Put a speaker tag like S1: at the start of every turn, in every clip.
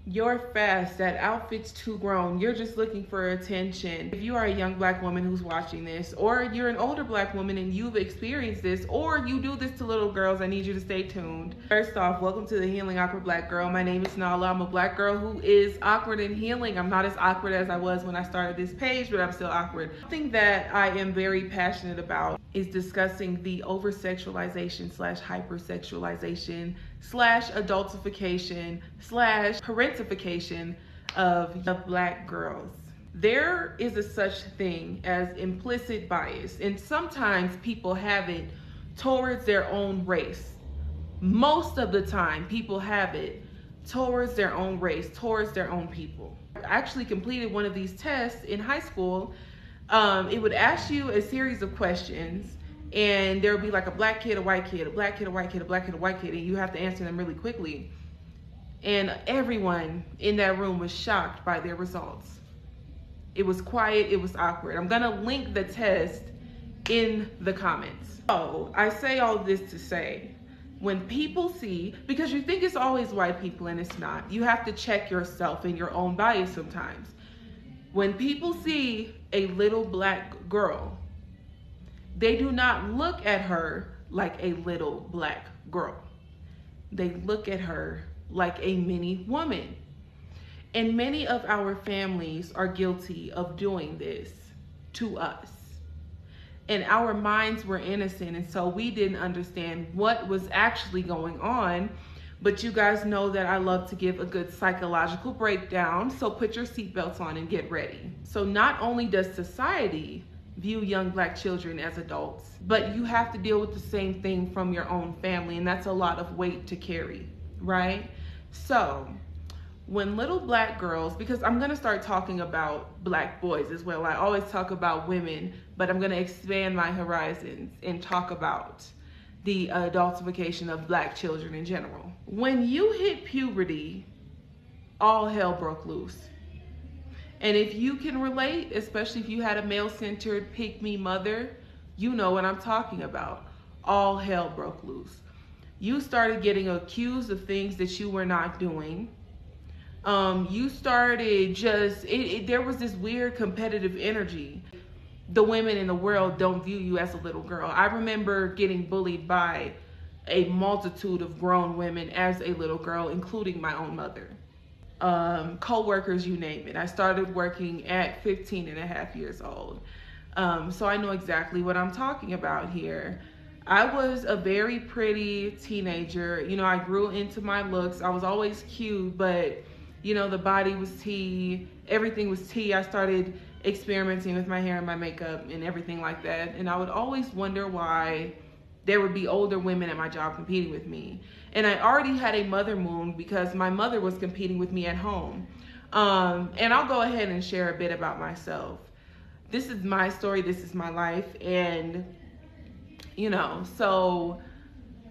S1: You're fast, that outfit's too grown, you're just looking for attention. If you are a young black woman who's watching this, or you're an older black woman and you've experienced this, or you do this to little girls, I need you to stay tuned. First off, welcome to the Healing Awkward Black Girl. My name is Nala. I'm a black girl who is awkward and healing. I'm not as awkward as I was when I started this page, but I'm still awkward. Something that I am very passionate about is discussing the over-sexualization / hypersexualization / adultification / parentification of black girls. There is a such thing as implicit bias, and sometimes people have it towards their own race. Most of the time, people have it towards their own race, towards their own people. I actually completed one of these tests in high school. It would ask you a series of questions, and there would be like a black kid, a white kid, a black kid, a white kid, a black kid, a white kid, and you have to answer them really quickly. And everyone in that room was shocked by their results. It was quiet, it was awkward. I'm gonna link the test in the comments. So I say all this to say, when people see, because you think it's always white people and it's not, you have to check yourself and your own bias sometimes. When people see a little black girl, they do not look at her like a little black girl. They look at her like a mini woman. And many of our families are guilty of doing this to us. And our minds were innocent, and so we didn't understand what was actually going on. But you guys know that I love to give a good psychological breakdown, so put your seatbelts on and get ready. So not only does society view young black children as adults, but you have to deal with the same thing from your own family, and that's a lot of weight to carry, right? So when little black girls, because I'm gonna start talking about black boys as well. I always talk about women, but I'm gonna expand my horizons and talk about the adultification of black children in general. When you hit puberty, all hell broke loose. And if you can relate, especially if you had a male-centered pick-me mother, you know what I'm talking about. All hell broke loose. You started getting accused of things that you were not doing. You started there was this weird competitive energy. The women in the world don't view you as a little girl. I remember getting bullied by a multitude of grown women as a little girl, including my own mother. Co-workers, you name it. I started working at 15 and a half years old. So I know exactly what I'm talking about here. I was a very pretty teenager. You know, I grew into my looks. I was always cute, but you know, the body was tea, everything was tea. I started experimenting with my hair and my makeup and everything like that. And I would always wonder why there would be older women at my job competing with me. And I already had a mother wound because my mother was competing with me at home. And I'll go ahead and share a bit about myself. This is my story, this is my life. And, you know, so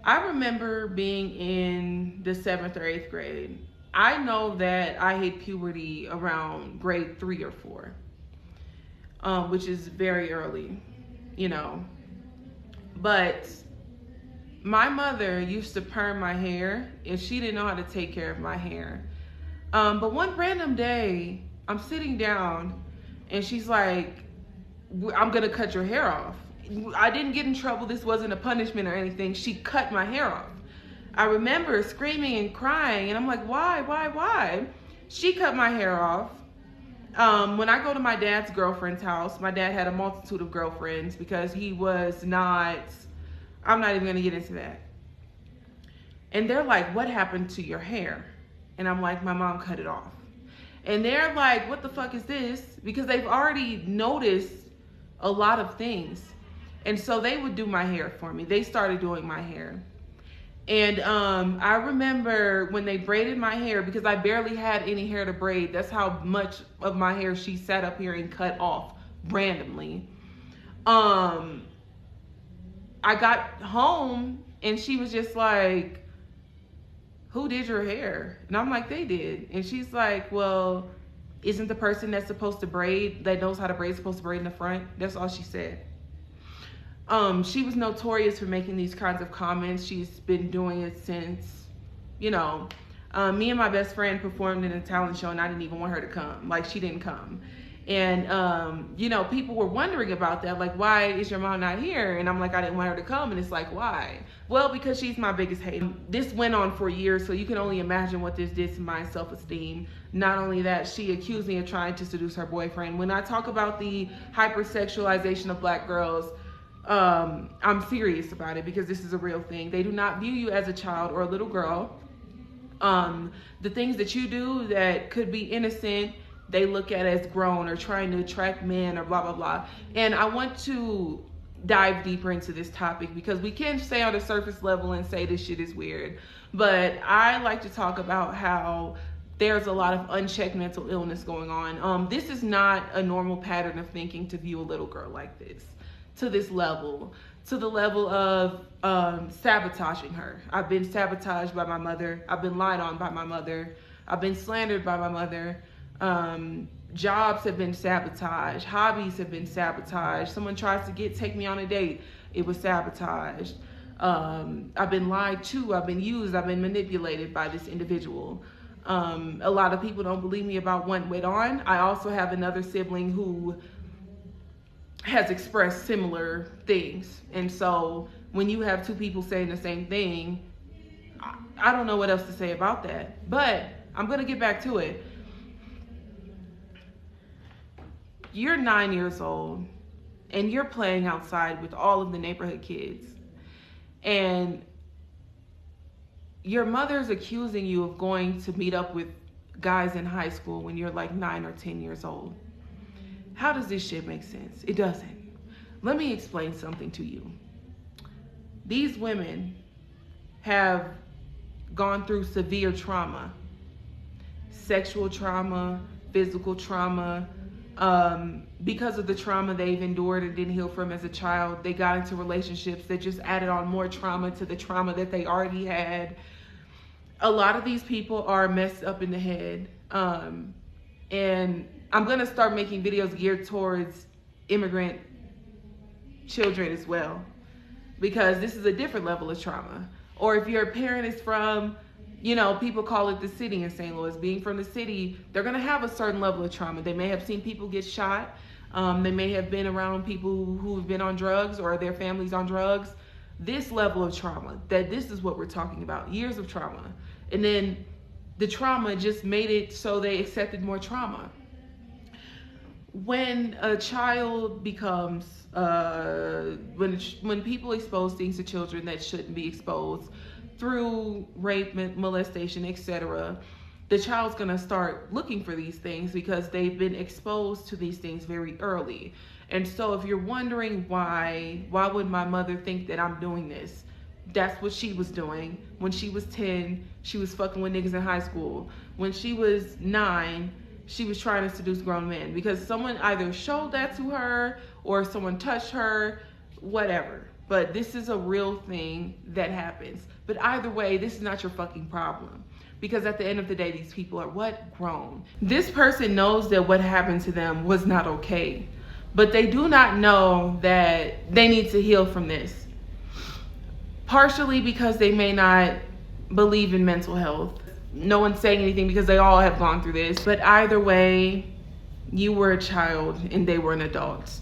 S1: I remember being in the 7th or 8th grade. I know that I hit puberty around grade 3 or 4, which is very early, you know. But my mother used to perm my hair, and she didn't know how to take care of my hair. But one random day, I'm sitting down, and she's like, I'm gonna cut your hair off. I didn't get in trouble. This wasn't a punishment or anything. She cut my hair off. I remember screaming and crying, and I'm like, why? She cut my hair off. When I go to my dad's girlfriend's house, my dad had a multitude of girlfriends because he was not, I'm not even gonna get into that. And they're like, what happened to your hair? And I'm like, my mom cut it off. And they're like, what the fuck is this? Because they've already noticed a lot of things. And so they would do my hair for me. They started doing my hair. And I remember when they braided my hair, because I barely had any hair to braid. That's how much of my hair she sat up here and cut off randomly. I got home and she was just like, who did your hair? And I'm like, they did. And she's like, well, isn't the person that's supposed to braid, that knows how to braid, supposed to braid in the front? That's all she said. She was notorious for making these kinds of comments. She's been doing it since, you know, Me and my best friend performed in a talent show, and I didn't even want her to come. Like, she didn't come. And, you know, people were wondering about that. Like, why is your mom not here? And I'm like, I didn't want her to come. And it's like, why? Well, because she's my biggest hater. This went on for years, so you can only imagine what this did to my self-esteem. Not only that, she accused me of trying to seduce her boyfriend. When I talk about the hypersexualization of black girls, I'm serious about it, because this is a real thing. They do not view you as a child or a little girl. The things that you do that could be innocent, they look at as grown or trying to attract men or blah, blah, blah. And I want to dive deeper into this topic, because we can stay on the surface level and say this shit is weird. But I like to talk about how there's a lot of unchecked mental illness going on. This is not a normal pattern of thinking to view a little girl like this, to this level, to the level of sabotaging her. I've been sabotaged by my mother. I've been lied on by my mother. I've been slandered by my mother. Jobs have been sabotaged. Hobbies have been sabotaged. Someone tries to take me on a date, it was sabotaged. I've been lied to. I've been used. I've been manipulated by this individual. A lot of people don't believe me about what went on. I also have another sibling who has expressed similar things. And so when you have two people saying the same thing, I don't know what else to say about that. But I'm going to get back to it. You're 9 years old and you're playing outside with all of the neighborhood kids. And your mother's accusing you of going to meet up with guys in high school when you're like 9 or 10 years old. How does this shit make sense? It doesn't. Let me explain something to you. These women have gone through severe trauma, sexual trauma, physical trauma. Because of the trauma they've endured and didn't heal from as a child, they got into relationships that just added on more trauma to the trauma that they already had. A lot of these people are messed up in the head. And I'm going to start making videos geared towards immigrant children as well, because this is a different level of trauma. Or if your parent is from, you know, people call it the city in St. Louis. Being from the city, they're going to have a certain level of trauma. They may have seen people get shot. They may have been around people who have been on drugs or their families on drugs. This level of trauma, this is what we're talking about, years of trauma. And then the trauma just made it so they accepted more trauma. When a child becomes, when people expose things to children that shouldn't be exposed, through rape, molestation, etc., the child's gonna start looking for these things because they've been exposed to these things very early. And so if you're wondering why would my mother think that I'm doing this? That's what she was doing. When she was 10, she was fucking with niggas in high school. When she was 9, she was trying to seduce grown men because someone either showed that to her or someone touched her, whatever. But this is a real thing that happens. But either way, this is not your fucking problem. Because at the end of the day, these people are what? Grown. This person knows that what happened to them was not okay. But they do not know that they need to heal from this. Partially because they may not believe in mental health. No one's saying anything because they all have gone through this. But either way, you were a child and they were an adult.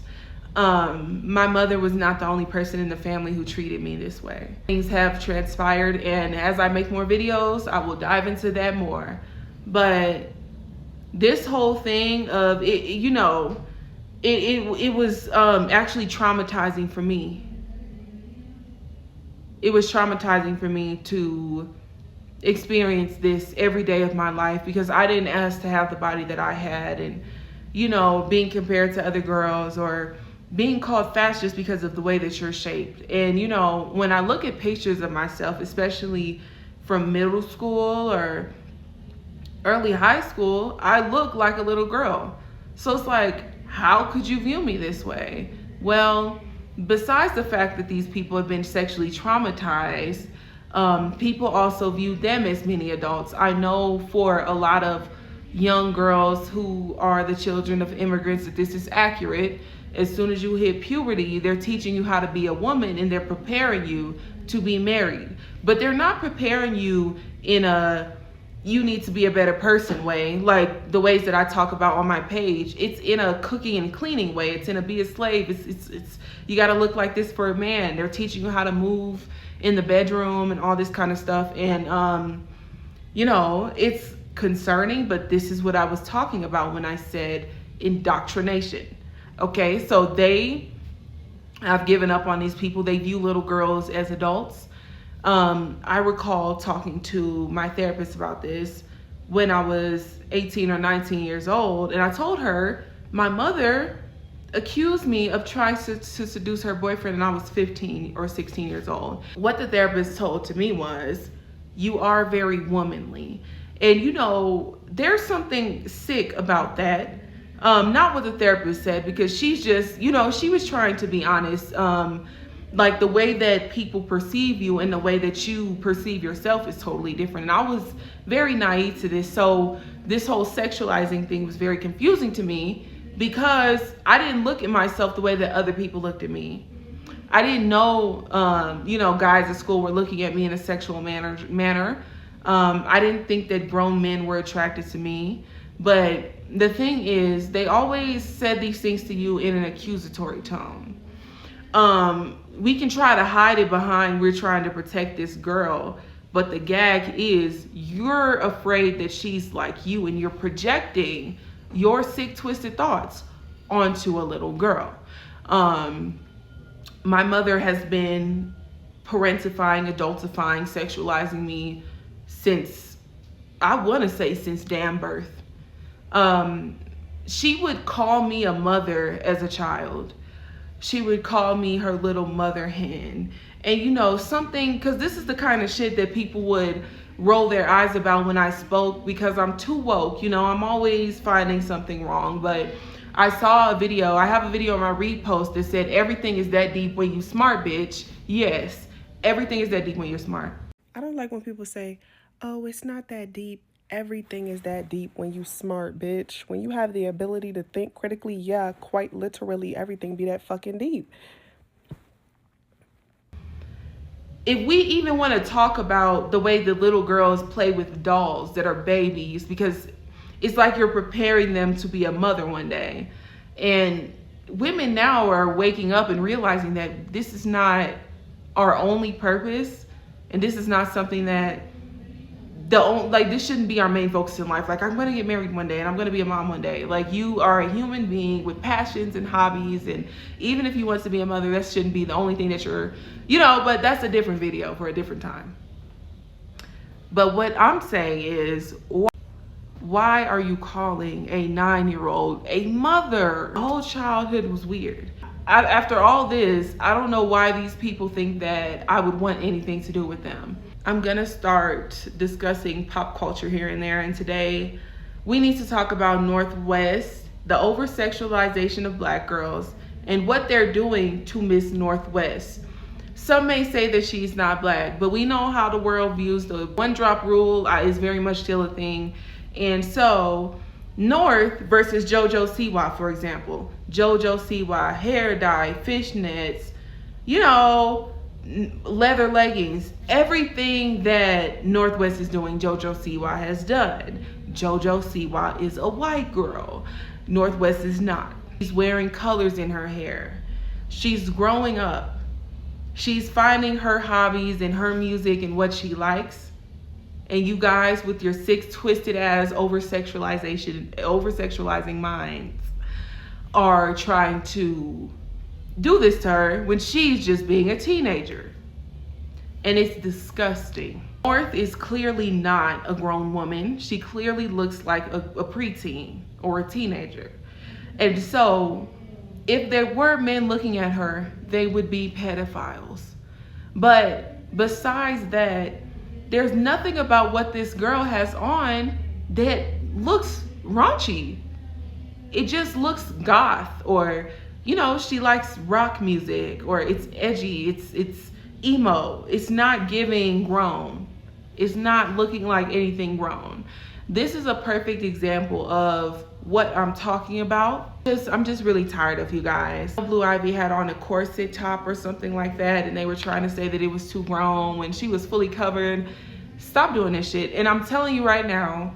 S1: My mother was not the only person in the family who treated me this way. Things have transpired, and as I make more videos, I will dive into that more. But this whole thing of it, you know, it was actually traumatizing for me. It was traumatizing for me to experience this every day of my life because I didn't ask to have the body that I had, and you know, being compared to other girls or being called fat just because of the way that you're shaped. And you know, when I look at pictures of myself, especially from middle school or early high school, I look like a little girl. So it's like, how could you view me this way? Well, besides the fact that these people have been sexually traumatized, people also view them as mini adults. I know for a lot of young girls who are the children of immigrants that this is accurate. As soon as you hit puberty, they're teaching you how to be a woman and they're preparing you to be married. But they're not preparing you in a you need to be a better person way, like the ways that I talk about on my page. It's in a cooking and cleaning way. It's in a be a slave. It's you got to look like this for a man. They're teaching you how to move in the bedroom and all this kind of stuff. And you know, it's concerning, but this is what I was talking about when I said indoctrination. Okay, so I've given up on these people. They view little girls as adults. I recall talking to my therapist about this when I was 18 or 19 years old, and I told her my mother accused me of trying to seduce her boyfriend, and I was 15 or 16 years old. What the therapist told to me was, you are very womanly. And you know, there's something sick about that. Not what the therapist said, because she's just, you know, she was trying to be honest. Like the way that people perceive you and the way that you perceive yourself is totally different. And I was very naive to this. So this whole sexualizing thing was very confusing to me, because I didn't look at myself the way that other people looked at me. I didn't know, you know, guys at school were looking at me in a sexual manner. I didn't think that grown men were attracted to me. But the thing is, they always said these things to you in an accusatory tone. We can try to hide it behind, we're trying to protect this girl, but the gag is you're afraid that she's like you, and you're projecting your sick, twisted thoughts onto a little girl. My mother has been parentifying, adultifying, sexualizing me since, I want to say since damn birth. She would call me a mother as a child. She would call me her little mother hen. And you know, something, because this is the kind of shit that people would roll their eyes about when I spoke, because I'm too woke. You know, I'm always finding something wrong. But I saw a video, I have a video on my repost that said, everything is that deep when you smart, bitch. Yes, everything is that deep when you're smart.
S2: I don't like when people say, oh, it's not that deep. Everything is that deep when you smart, bitch. When you have the ability to think critically, yeah, quite literally everything be that fucking deep.
S1: If we even want to talk about the way the little girls play with dolls that are babies, because it's like you're preparing them to be a mother one day. And women now are waking up and realizing that this is not our only purpose, and this is not something that this shouldn't be our main focus in life. Like, I'm going to get married one day and I'm going to be a mom one day. Like, you are a human being with passions and hobbies, and even if you want to be a mother, that shouldn't be the only thing that you're, you know, but that's a different video for a different time. But what I'm saying is, why are you calling a 9-year-old a mother? The whole childhood was weird. After all this, I don't know why these people think that I would want anything to do with them. I'm gonna start discussing pop culture here and there, and today we need to talk about Northwest, the over-sexualization of Black girls, and what they're doing to Miss Northwest. Some may say that she's not Black, but we know how the world views the one-drop rule is very much still a thing. And so, North versus JoJo Siwa, for example. JoJo Siwa, hair dye, fishnets, you know, leather leggings, everything that Northwest is doing, JoJo Siwa has done. JoJo Siwa is a white girl. Northwest is not. She's wearing colors in her hair. She's growing up. She's finding her hobbies and her music and what she likes. And you guys with your sick, twisted ass over-sexualizing minds are trying to do this to her when she's just being a teenager. And it's disgusting. North is clearly not a grown woman. She clearly looks like a preteen or a teenager. And so if there were men looking at her, they would be pedophiles. But besides that, there's nothing about what this girl has on that looks raunchy. It just looks goth, or, you know, she likes rock music, or it's edgy, it's emo. It's not giving grown. It's not looking like anything grown. This is a perfect example of what I'm talking about. I'm just really tired of you guys. Blue Ivy had on a corset top or something like that, and they were trying to say that it was too grown when she was fully covered. Stop doing this shit. And I'm telling you right now,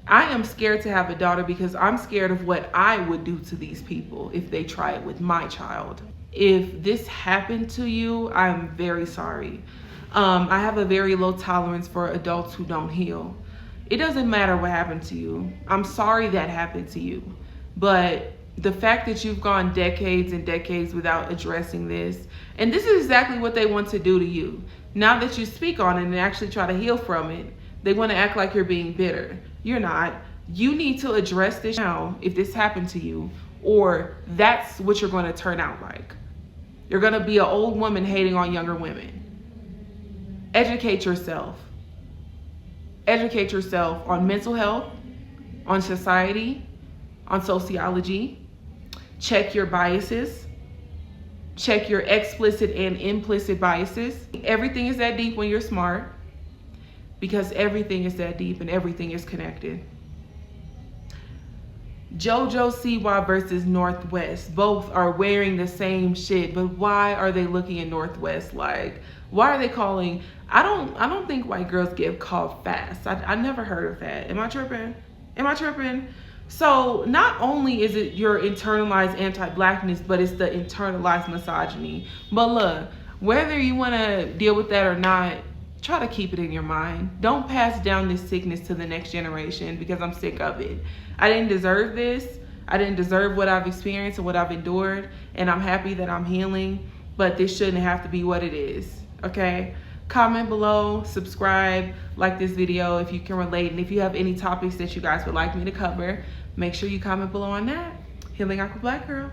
S1: I am scared to have a daughter because I'm scared of what I would do to these people if they try it with my child. If this happened to you, I'm very sorry. I have a very low tolerance for adults who don't heal. It doesn't matter what happened to you. I'm sorry that happened to you. But the fact that you've gone decades and decades without addressing this, and this is exactly what they want to do to you. Now that you speak on it and actually try to heal from it, they want to act like you're being bitter. You're not. You need to address this now if this happened to you, or that's what you're going to turn out like. You're going to be an old woman hating on younger women. Educate yourself. Educate yourself on mental health, on society, on sociology. Check your biases. Check your explicit and implicit biases. Everything is that deep when you're smart, because everything is that deep and everything is connected. JoJo Siwa versus Northwest. Both are wearing the same shit, but why are they looking at Northwest like? Why are they calling? I don't think white girls get called fast. I never heard of that. Am I tripping? Am I tripping? So not only is it your internalized anti-blackness, but it's the internalized misogyny. But look, whether you want to deal with that or not, try to keep it in your mind. Don't pass down this sickness to the next generation, because I'm sick of it. I didn't deserve this. I didn't deserve what I've experienced and what I've endured, and I'm happy that I'm healing, but this shouldn't have to be what it is, okay? Comment below, subscribe, like this video if you can relate, and if you have any topics that you guys would like me to cover, make sure you comment below on that. Healing Aqua Black Girl.